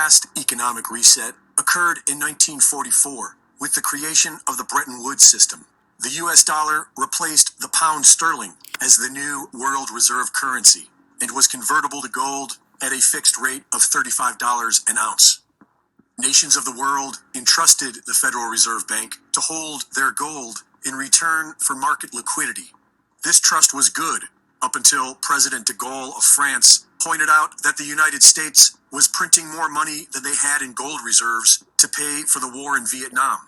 last economic reset occurred in 1944 with the creation of the Bretton Woods system. The US dollar replaced the pound sterling as the new world reserve currency and was convertible to gold at a fixed rate of $35 an ounce. Nations of the world entrusted the Federal Reserve Bank to hold their gold in return for market liquidity. This trust was good up until President de Gaulle of France pointed out that the United States was printing more money than they had in gold reserves to pay for the war in Vietnam,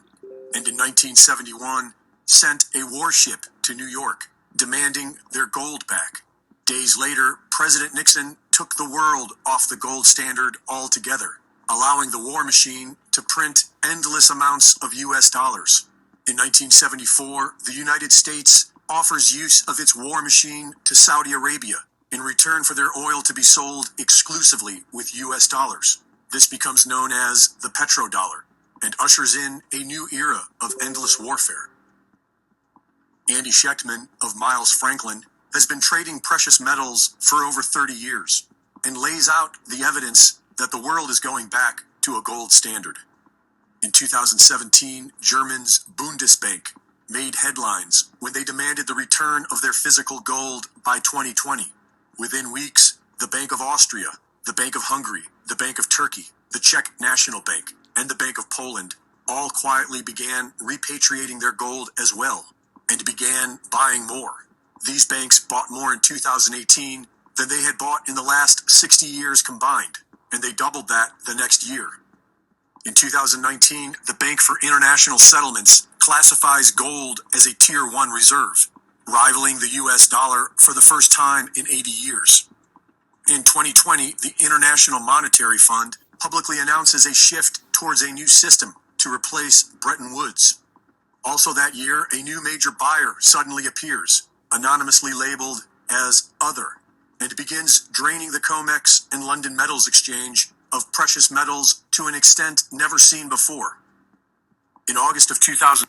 and in 1971 sent a warship to New York demanding their gold back. Days later, President Nixon took the world off the gold standard altogether, allowing the war machine to print endless amounts of US dollars. In 1974, the United States offers use of its war machine to Saudi Arabia in return for their oil to be sold exclusively with US dollars. This becomes known as the Petro Dollar and ushers in a new era of endless warfare. Andy Schechtman of Miles Franklin has been trading precious metals for over 30 years and lays out the evidence that the world is going back to a gold standard. In 2017, Germany's Bundesbank made headlines when they demanded the return of their physical gold by 2020. Within weeks, the Bank of Austria, the Bank of Hungary, the Bank of Turkey, the Czech National Bank, and the Bank of Poland all quietly began repatriating their gold as well and began buying more. These banks bought more in 2018 than they had bought in the last 60 years combined, and they doubled that the next year. In 2019, the Bank for International Settlements classifies gold as a Tier 1 reserve, rivaling the US dollar for the first time in 80 years. In 2020, the International Monetary Fund publicly announces a shift towards a new system to replace Bretton Woods. Also that year, a new major buyer suddenly appears, anonymously labeled as Other, and begins draining the COMEX and London Metals Exchange of precious metals to an extent never seen before. In August of 2000,